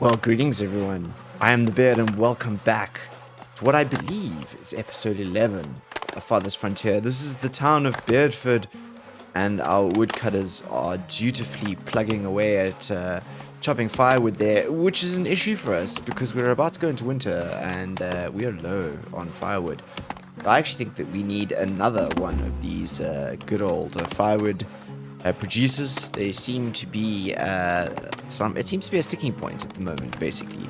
Well, greetings everyone. I am the Beard and welcome back to what I believe is episode 11 of Farthest Frontier. This is the town of Beardford, and our woodcutters are dutifully plugging away at chopping firewood there, which is an issue for us because we're about to go into winter and we are low on firewood. I actually think that we need another one of these good old firewood producers. They seem to be it seems to be a sticking point at the moment, basically.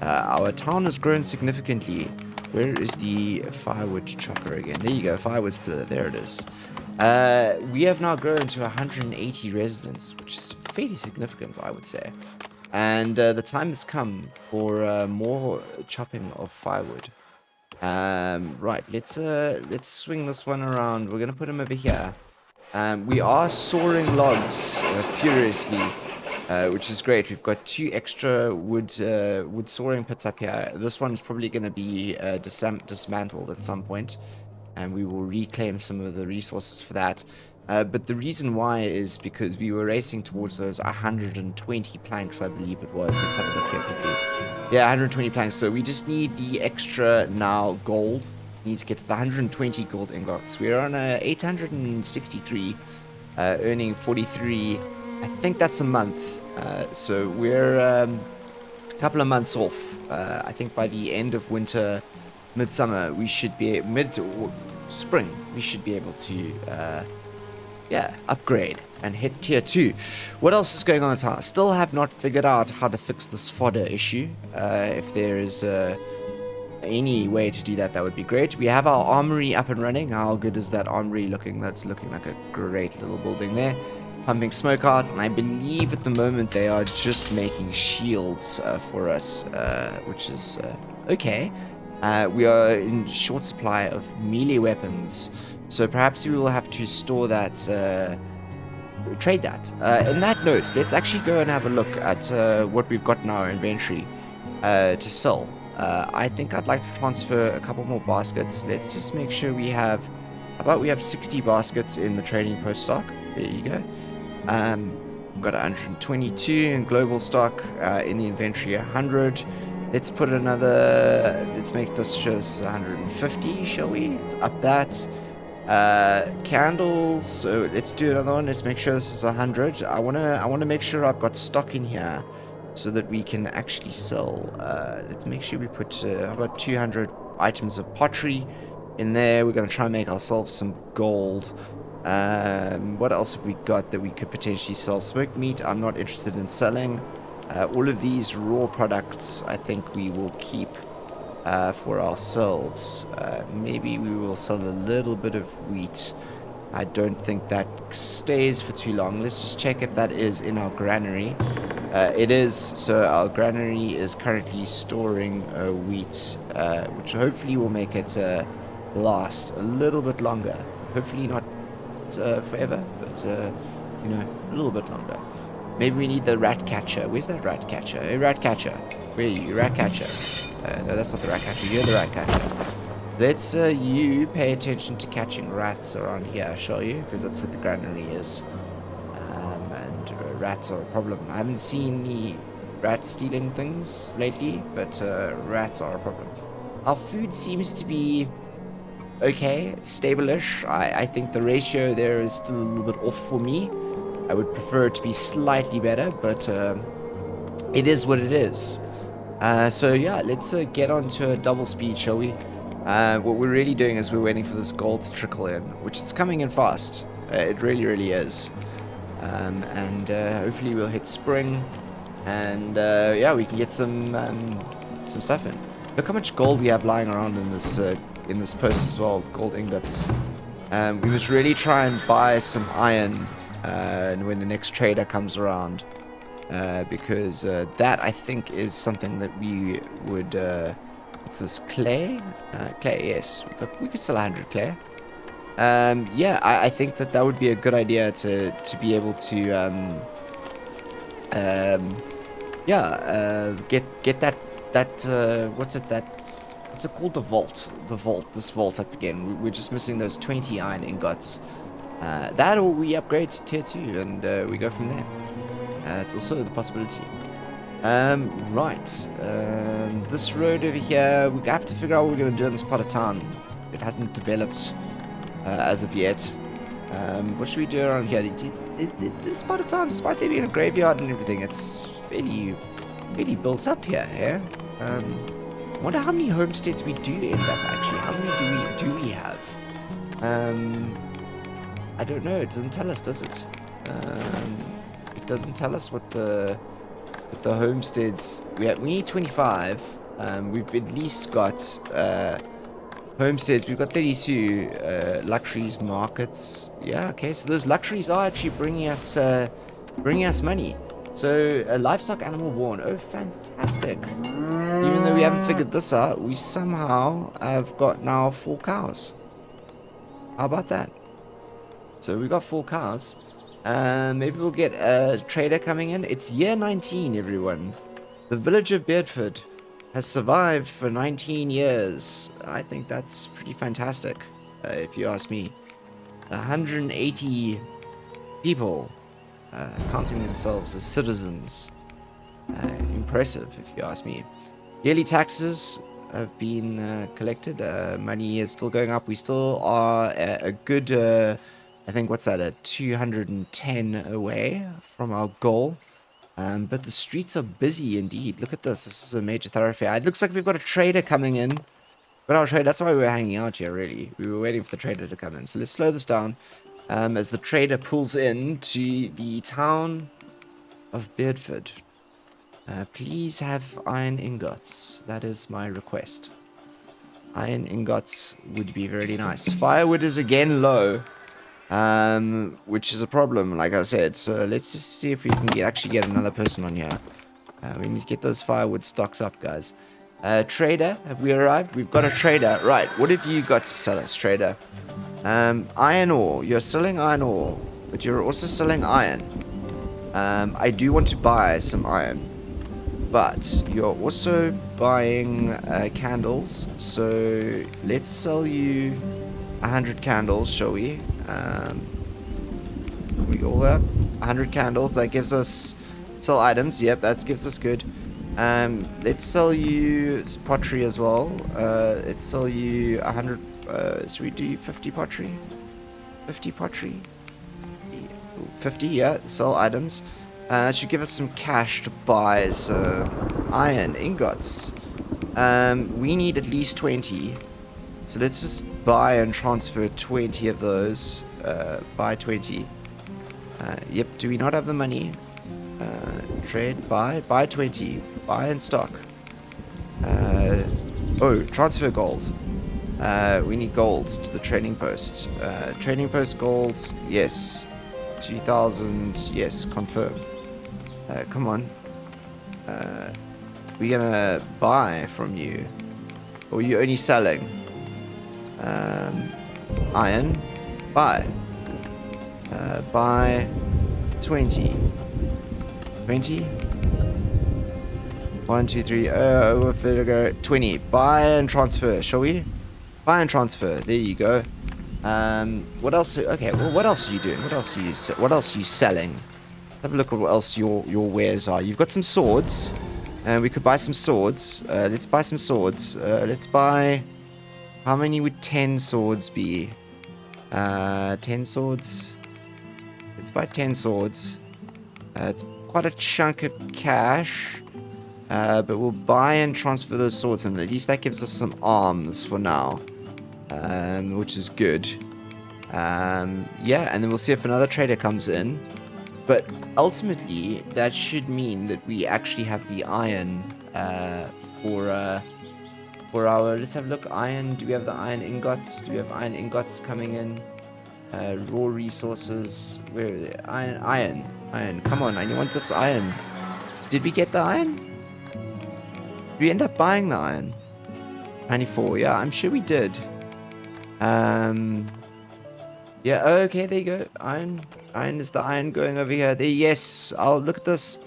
Our town has grown significantly. Where is the firewood chopper again? There you go, firewood splitter, there it is. We have now grown to 180 residents, which is fairly significant, I would say. And the time has come for more chopping of firewood. Right, let's swing this one around. We're gonna put him over here. We are sawing logs furiously, which is great. We've got 2 extra wood sawing pits up here. This one's probably going to be dismantled at some point, and we will reclaim some of the resources for that. But the reason why is because we were racing towards those 120 planks, I believe it was. Let's have a look here quickly. Yeah, 120 planks. So we just need the extra now gold. Need to get to the 120 gold ingots. We're on 863, earning 43. I think that's a month. So we're a couple of months off. I think by the end of winter, midsummer, we should be spring. We should be able to, upgrade and hit tier 2. What else is going on in town? I still have not figured out how to fix this fodder issue. If there is any way to do that, that would be great. We have our armory up and running. How good is that armory looking? That's looking like a great little building there. Pumping smoke out, and I believe at the moment they are just making shields for us, which is okay. We are in short supply of melee weapons, so perhaps we will have to store that, trade that. In that note, let's actually go and have a look at what we've got in our inventory to sell. I think I'd like to transfer a couple more baskets. Let's just make sure we have, we have 60 baskets in the trading post stock. There you go. We've got 122 in global stock, in the inventory 100. Let's put another, let's make this just 150, shall we? Let's up that. Candles, so let's do another one. Let's make sure this is 100. I wanna make sure I've got stock in here so that we can actually sell. Let's make sure we put about 200 items of pottery in there. We're going to try and make ourselves some gold. What else have we got that we could potentially sell? Smoked meat, I'm not interested in selling. All of these raw products, I think we will keep for ourselves. Maybe we will sell a little bit of wheat. I don't think that stays for too long. Let's just check if that is in our granary. It is, so our granary is currently storing wheat, which hopefully will make it last a little bit longer. Hopefully not forever, but a little bit longer. Maybe we need the rat catcher. Where's that rat catcher? Hey, rat catcher. Where are you, rat catcher? No, that's not the rat catcher. You're the rat catcher. Let's you pay attention to catching rats around here, shall you? Because that's what the granary is. And rats are a problem. I haven't seen any rats stealing things lately, but rats are a problem. Our food seems to be okay, stable-ish. I think the ratio there is still a little bit off for me. I would prefer it to be slightly better, but it is what it is. So yeah, let's get on to a double speed, shall we? What we're really doing is we're waiting for this gold to trickle in, which is coming in fast. It really, really is. And hopefully we'll hit spring, and yeah, we can get some stuff in. Look how much gold we have lying around in this post as well, gold ingots. We must really try and buy some iron when the next trader comes around, because that I think is something that we would. What's this, clay? Clay, yes. We could sell 100 clay. Yeah, I think that would be a good idea to be able to get that what's it called, this vault up again. We're just missing those 20 iron ingots. That, or we upgrade to tier 2 and we go from there. It's also the possibility. Right. This road over here, we have to figure out what we're going to do in this part of town. It hasn't developed as of yet. What should we do around here? This part of town, despite there being a graveyard and everything, it's fairly built up here, eh? I wonder how many homesteads we do end up, actually. How many do we have? I don't know. It doesn't tell us, does it? It doesn't tell us what the homesteads we need 25. We've at least got homesteads. We've got 32 luxuries markets. Yeah, okay, so those luxuries are actually bringing us money. So a livestock animal born. Oh, fantastic. Even though we haven't figured this out, we somehow have got now 4 cows. How about that? So we got 4 cows. Maybe we'll get a trader coming in. It's year 19, everyone. The village of Beardford has survived for 19 years. I think that's pretty fantastic, if you ask me. 180 people counting themselves as citizens. Impressive, if you ask me. Yearly taxes have been collected. Money is still going up. We still are a good... I think, what's that, a 210 away from our goal. But the streets are busy indeed. Look at this. This is a major thoroughfare. It looks like we've got a trader coming in. But our trader, that's why we were hanging out here, really. We were waiting for the trader to come in. So let's slow this down as the trader pulls in to the town of Beardford. Please have iron ingots. That is my request. Iron ingots would be very nice. Firewood is again low. Which is a problem, like I said. So let's just see if we can actually get another person on here. We need to get those firewood stocks up, guys. Trader, have we arrived? We've got a trader. Right, what have you got to sell us, trader? Iron ore. You're selling iron ore, but you're also selling iron. I do want to buy some iron, but you're also buying candles. So let's sell you 100 candles, shall we? We all have 100 candles. That gives us sell items. Yep, that gives us good. Let's sell you pottery as well. Let's sell you 100. Should we do 50 pottery? 50 pottery. 50. Yeah, sell items. That should give us some cash to buy some iron ingots. We need at least 20. So let's just buy and transfer 20 of those. Buy 20. Yep, do we not have the money? Trade, buy 20. Buy in stock. Oh, transfer gold. We need gold to the trading post. Trading post gold, yes. 2,000, yes, confirm. Come on. We're gonna buy from you. Or are you only selling? Iron. Buy. Buy 20. 20? 1, 2, 3. Go 20. Buy and transfer, shall we? Buy and transfer. There you go. What else? Okay, well, what else are you doing? What else are you selling? Have a look at what else your wares are. You've got some swords. And we could buy some swords. Let's buy some swords. Let's buy... How many would 10 swords be? 10 swords. Let's buy 10 swords. It's quite a chunk of cash. But we'll buy and transfer those swords, and at least that gives us some arms for now. Which is good. Yeah, and then we'll see if another trader comes in. But ultimately, that should mean that we actually have the iron for our... Let's have a look. Iron. Do we have the iron ingots? Do we have iron ingots coming in? Raw resources. Where are they? Iron. Come on, I want this iron. Did we get the iron? Did we end up buying the iron? 94. Yeah, I'm sure we did. Yeah, okay, there you go. Iron is the iron going over here. There, yes. Oh, look at this.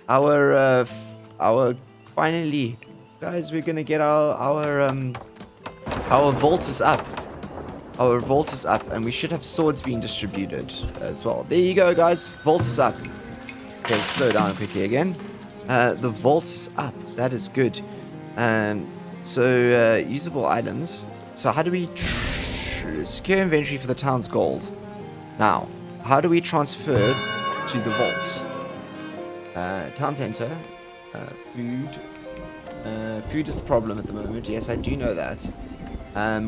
Our finally, guys, we're gonna get our vault is up. Our vault is up, and we should have swords being distributed as well. There you go, guys. Vault is up. Okay, let's slow down quickly again. The vault is up. That is good. Um, usable items. So how do we secure inventory for the town's gold? Now, how do we transfer to the vault? Town center. Food. Food is the problem at the moment. Yes, I do know that.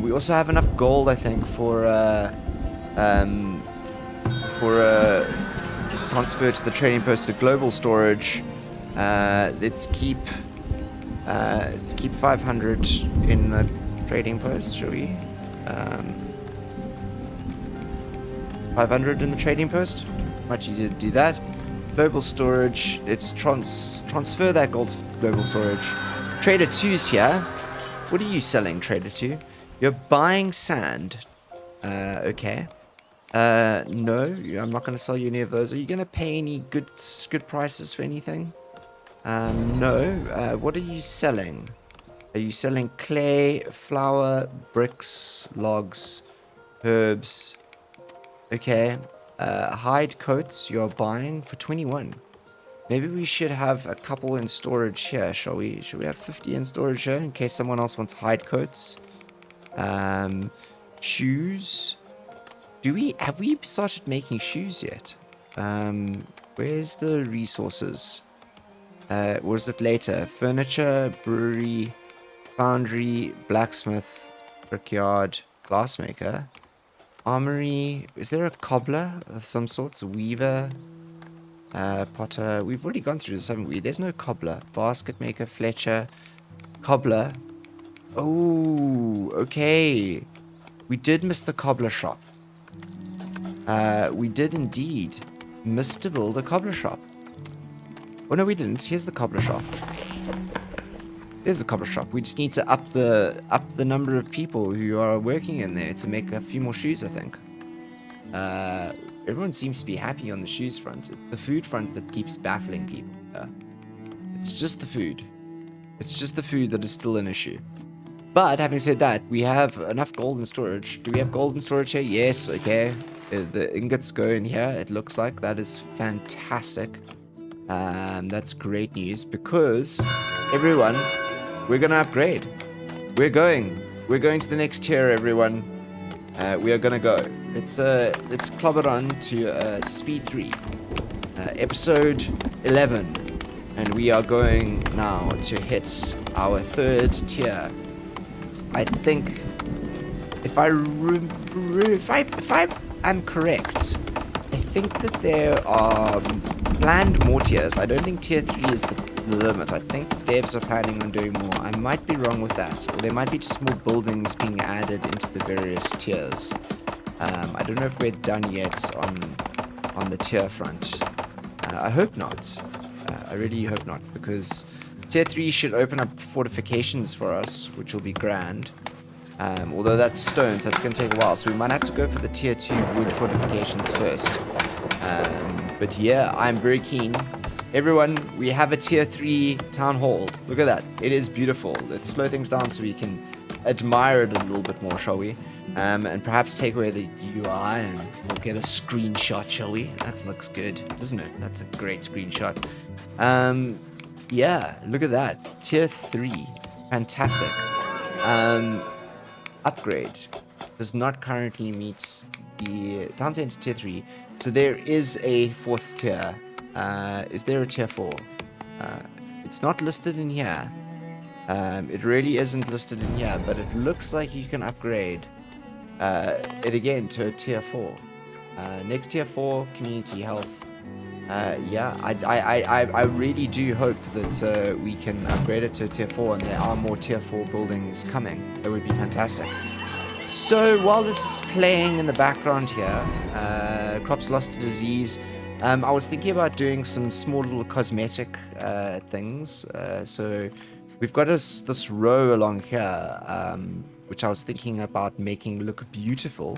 We also have enough gold, I think, for transfer to the trading post to global storage. Let's keep 500 in the trading post, shall we? 500 in the trading post. Much easier to do that. Global storage. Let's transfer that gold to global storage. Trader 2's here. What are you selling, Trader 2? You're buying sand. Okay. No, I'm not going to sell you any of those. Are you going to pay any good prices for anything? No. What are you selling? Are you selling clay, flour, bricks, logs, herbs? Okay. Hide coats you're buying for 21. Maybe we should have a couple in storage here, shall we? Should we have 50 in storage here in case someone else wants hide coats? Shoes. Have we started making shoes yet? Where's the resources? Or is it later? Furniture, brewery, foundry, blacksmith, brickyard, glassmaker, armory. Is there a cobbler of some sorts? A weaver, potter. We've already gone through this, haven't we? There's no cobbler. Basket maker, fletcher, cobbler. Oh, okay. We did miss the cobbler shop. We did indeed miss to build a cobbler shop. Oh no, we didn't. Here's the cobbler shop. There's the cobbler shop. We just need to up the number of people who are working in there to make a few more shoes, I think. Everyone seems to be happy on the shoes front. It's the food front that keeps baffling people. It's just the food. It's just the food that is still an issue. But having said that, we have enough gold in storage. Do we have gold in storage here? Yes, okay. The ingots go in here, it looks like. That is fantastic. That's great news because everyone, we're gonna upgrade. We're going to the next tier, everyone. We are gonna go. Let's club it on to speed 3, episode 11, and we are going now to hit our 3rd tier. I think if I am correct, I think that there are planned more tiers. I don't think tier 3 is the limit. I think devs are planning on doing more. I might be wrong with that, or there might be just more buildings being added into the various tiers. I don't know if we're done yet on the tier front. I hope not. I really hope not, because tier 3 should open up fortifications for us, which will be grand. Although that's stone, so that's going to take a while. So we might have to go for the tier 2 wood fortifications first. But yeah, I'm very keen. Everyone, we have a tier 3 town hall. Look at that. It is beautiful. Let's slow things down so we can admire it a little bit more, shall we? And perhaps take away the UI and we'll get a screenshot, shall we? That looks good, doesn't it? That's a great screenshot. Yeah, look at that. Tier 3. Fantastic. Upgrade. Does not currently meet the town center tier 3. So there is a 4th tier. Is there a tier 4? It's not listed in here. It really isn't listed in here, but it looks like you can upgrade it again to a tier 4. Next tier 4, community health. Yeah, I really do hope that we can upgrade it to a tier 4 and there are more tier 4 buildings coming. That would be fantastic. So while this is playing in the background here, crops lost to disease, I was thinking about doing some small little cosmetic things. So we've got this row along here, which I was thinking about making look beautiful.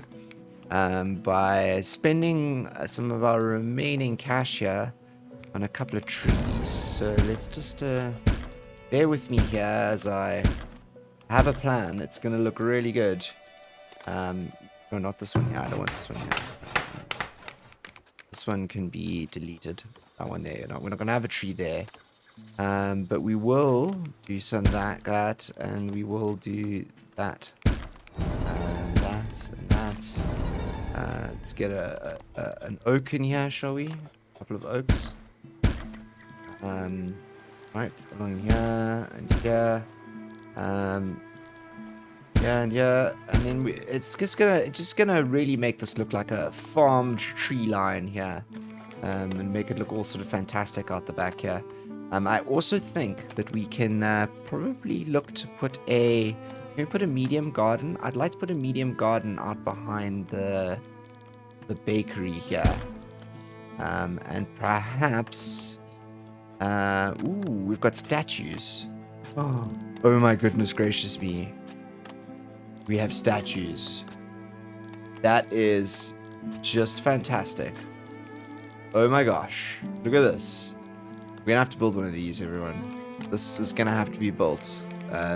By spending some of our remaining cash here on a couple of trees. So let's just bear with me here as I have a plan. It's going to look really good. No, not this one here. I don't want this one here. This one can be deleted. That one there. No, we're not going to have a tree there. But we will do some that, and we will do that, and that, and that. Let's get an oak in here, shall we? A couple of oaks. Right, along here, and here. Yeah, and then it's just gonna really make this look like a farmed tree line here, and make it look all sort of fantastic out the back here. I also think that we can probably look to put a medium garden. I'd like to put a medium garden out behind the bakery here, and perhaps we've got statues. Oh my goodness gracious me. We have statues. That is just fantastic. Oh my gosh. Look at this. We're gonna have to build one of these, everyone. This is gonna have to be built.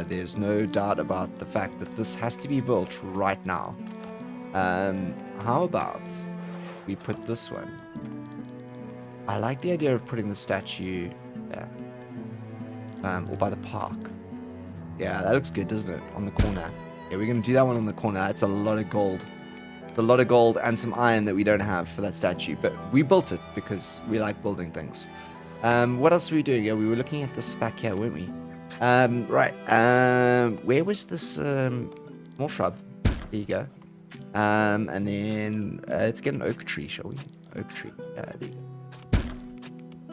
There's no doubt about the fact that this has to be built right now. How about we put this one? I like the idea of putting the statue there. Or by the park. Yeah, that looks good, doesn't it? On the corner. Yeah, we're going to do that one on the corner. That's a lot of gold. A lot of gold and some iron that we don't have for that statue. But we built it because we like building things. What else were we doing? Yeah, we were looking at this back here, weren't we? Right. Where was this more shrub? There you go. And then let's get an oak tree, shall we? Oak tree. There you go.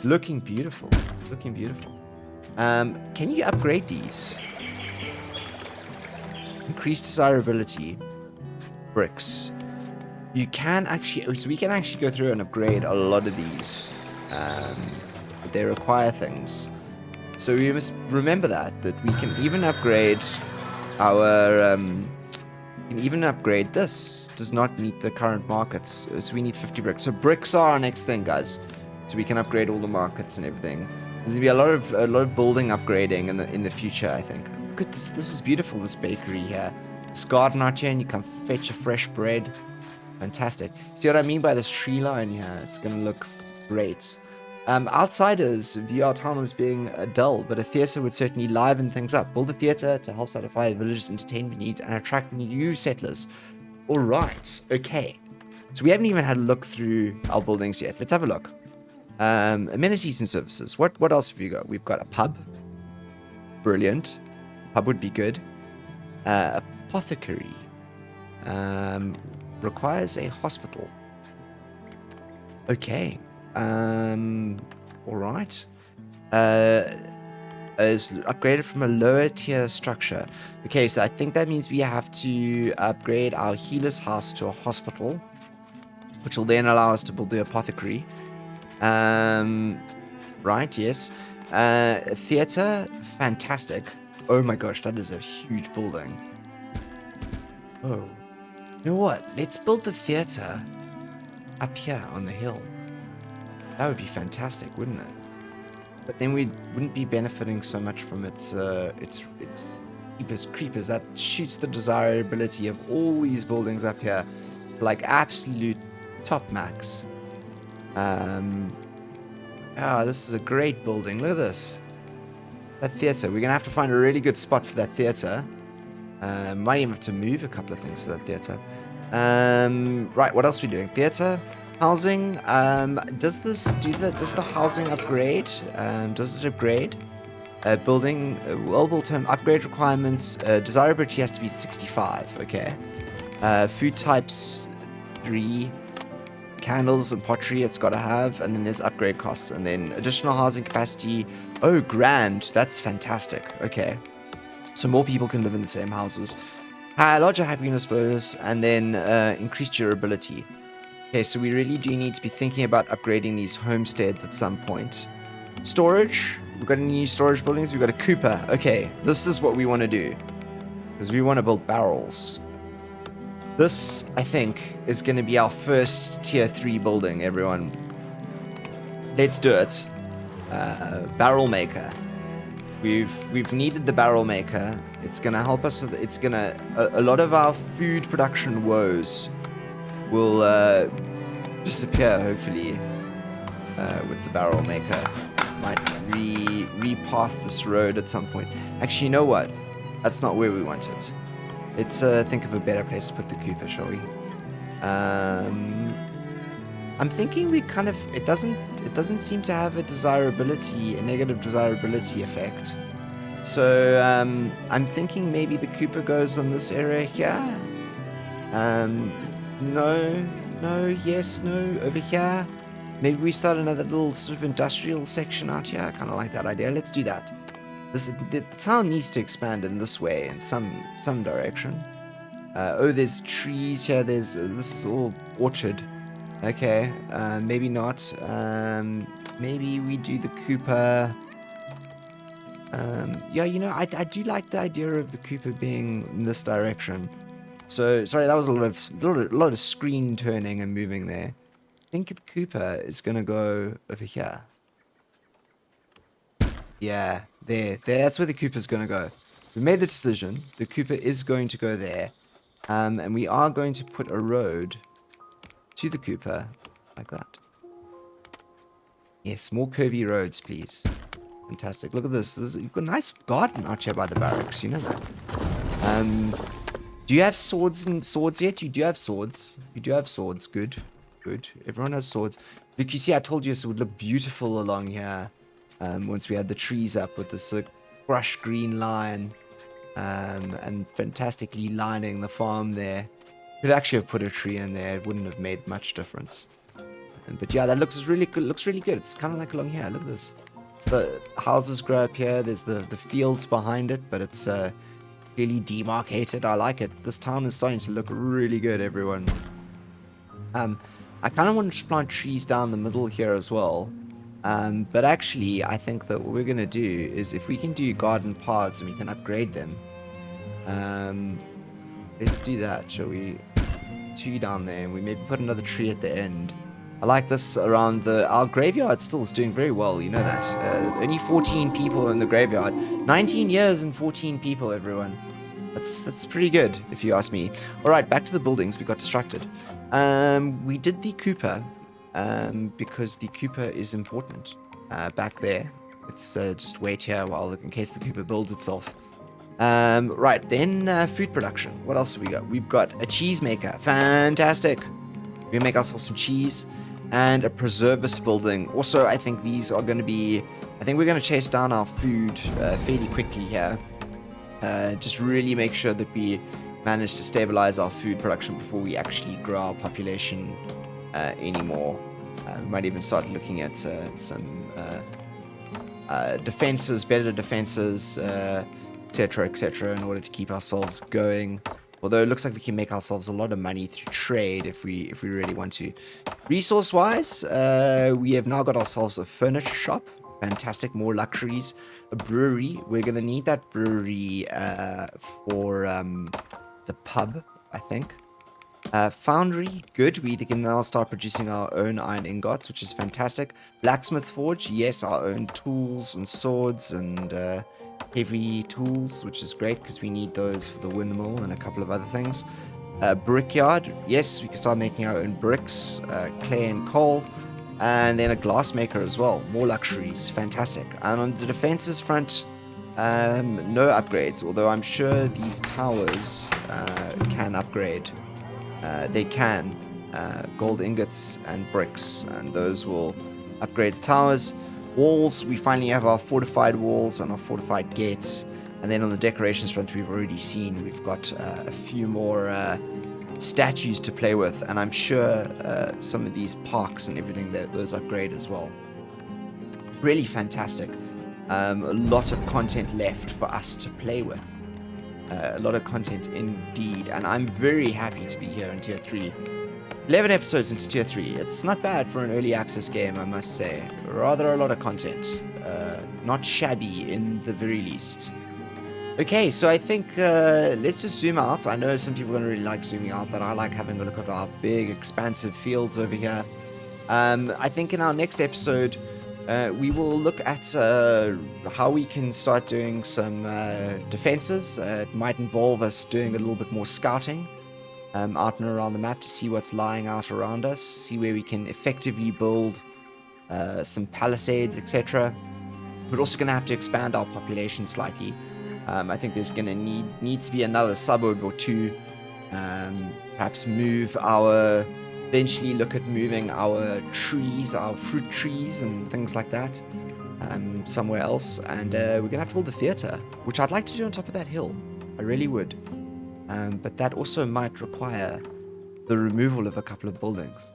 Looking beautiful. Looking beautiful. Can you upgrade these? Increased desirability. Bricks. You can actually, so we can actually go through and upgrade a lot of these. They require things. So we must remember that we can even upgrade our, this. Does not meet the current markets. So we need 50 bricks. So bricks are our next thing, guys. So we can upgrade all the markets and everything. There's gonna be a lot of building upgrading in the future, I think. Look at this. This is beautiful. This bakery here. This garden out here, and you can fetch a fresh bread. Fantastic. See what I mean by this tree line here? It's gonna look great. Outsiders view our town as being dull, but a theatre would certainly liven things up. Build a theatre to help satisfy the village's entertainment needs and attract new settlers. All right. Okay. So we haven't even had a look through our buildings yet. Let's have a look. Amenities and services. What else have you got? We've got a pub. Brilliant. Pub would be good. Apothecary. Requires a hospital. Okay. Alright. Is upgraded from a lower tier structure. Okay, so I think that means we have to upgrade our healer's house to a hospital, which will then allow us to build the apothecary. Right, yes. Theater, fantastic. Oh my gosh, that is a huge building. Oh. You know what? Let's build the theater up here on the hill. That would be fantastic, wouldn't it? But then we wouldn't be benefiting so much from its creepers. That shoots the desirability of all these buildings up here, like absolute top max. This is a great building. Look at this. That theater. We're gonna have to find a really good spot for that theater. Might even have to move a couple of things for that theater. Right, what else are we doing? Theater, housing. Does the housing upgrade? Does it upgrade? Building, well-built home upgrade requirements. Desirability has to be 65. Okay. Food types 3. Candles and pottery it's got to have, and then there's upgrade costs, and then additional housing capacity. Oh, grand. That's fantastic. Okay. So more people can live in the same houses. Larger happiness bonus, and then increased durability. Okay, so we really do need to be thinking about upgrading these homesteads at some point. Storage. We've got any new storage buildings. We've got a Cooper. Okay, this is what we want to do. Because we want to build barrels. This, I think, is going to be our first tier 3 building, everyone. Let's do it. Barrel maker. We've needed the barrel maker. It's going to help us with, a lot of our food production woes will disappear, hopefully, with the barrel maker. might repath this road at some point. Actually, you know what? That's not where we want it. Let's think of a better place to put the Cooper, shall we? I'm thinking we kind of it doesn't seem to have a negative desirability effect. So I'm thinking maybe the Cooper goes on this area here. No, yes, no, over here. Maybe we start another little sort of industrial section out here. I kind of like that idea. Let's do that. The town needs to expand in this way, in some direction. There's trees here. This is all orchard. Okay, maybe not. Maybe we do the Cooper. Yeah, you know, I do like the idea of the Cooper being in this direction. So, sorry, that was a lot of screen turning and moving there. I think the Cooper is going to go over here. Yeah, there. That's where the Cooper's going to go. We made the decision. The Cooper is going to go there. And we are going to put a road to the Cooper like that. Yes, more curvy roads, please. Fantastic. Look at this. You've got a nice garden out here by the barracks. You know that. Do you have swords yet? You do have swords. You do have swords. Good. Everyone has swords. Look, you see, I told you this would look beautiful along here. Once we had the trees up with this brush green line. And fantastically lining the farm there. Could actually have put a tree in there. It wouldn't have made much difference. But yeah, that looks really good. It's kind of like along here. Look at this. The houses grow up here. There's the fields behind it, but it's really demarcated. I like it. This town is starting to look really good, everyone. I kind of want to plant trees down the middle here as well. But actually, I think that what we're going to do is if we can do garden paths and we can upgrade them. Let's do that, shall we? 2 down there, and we maybe put another tree at the end. I like this around our graveyard still is doing very well, you know that. Only 14 people in the graveyard. 19 years and 14 people, everyone. That's pretty good, if you ask me. Alright, back to the buildings. We got distracted. We did the Cooper, because the Cooper is important. Back there. Let's just wait here in case the Cooper builds itself. Right, then food production. What else have we got? We've got a cheese maker. Fantastic. We make ourselves some cheese. And a preservist building. Also, I think these are going to be... I think we're going to chase down our food fairly quickly here. Just really make sure that we manage to stabilize our food production before we actually grow our population anymore. We might even start looking at some defenses, better defenses, etc., in order to keep ourselves going. Although it looks like we can make ourselves a lot of money through trade if we really want to. Resource-wise, we have now got ourselves a furniture shop. Fantastic, more luxuries. A brewery. We're going to need that brewery for the pub, I think. Foundry, good. We can now start producing our own iron ingots, which is fantastic. Blacksmith forge, yes, our own tools and swords and heavy tools, which is great because we need those for the windmill and a couple of other things. Brickyard, yes, we can start making our own bricks, clay and coal, and then a glass maker as well. More luxuries, fantastic. And on the defenses front, no upgrades, although I'm sure these towers can upgrade. They can. Gold ingots and bricks, and those will upgrade the towers. Walls, we finally have our fortified walls and our fortified gates. And then on the decorations front, we've already seen we've got a few more statues to play with, and I'm sure some of these parks and everything, those upgrade as well. Really fantastic. A lot of content left for us to play with. A lot of content indeed, and I'm very happy to be here in Tier 3. 11 episodes into Tier 3. It's not bad for an early access game, I must say. Rather a lot of content. Not shabby in the very least. Okay, so I think let's just zoom out. I know some people don't really like zooming out, but I like having a look at our big, expansive fields over here. I think in our next episode, we will look at how we can start doing some defenses. It might involve us doing a little bit more scouting out and around the map to see what's lying out around us, see where we can effectively build some palisades, etc. We're also going to have to expand our population slightly. I think there's going to need to be another suburb or two. Perhaps eventually look at moving our trees, our fruit trees and things like that, somewhere else. And we're going to have to build a theatre, which I'd like to do on top of that hill. I really would. But that also might require the removal of a couple of buildings.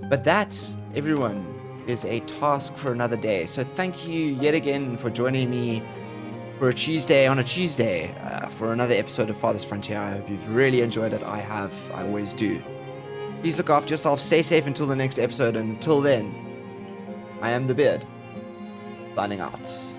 But that, everyone, is a task for another day. So thank you yet again for joining me for a Tuesday for another episode of Farthest Frontier. I hope you've really enjoyed it. I have. I always do. Please look after yourself. Stay safe until the next episode. And until then, I am the Beard, signing out.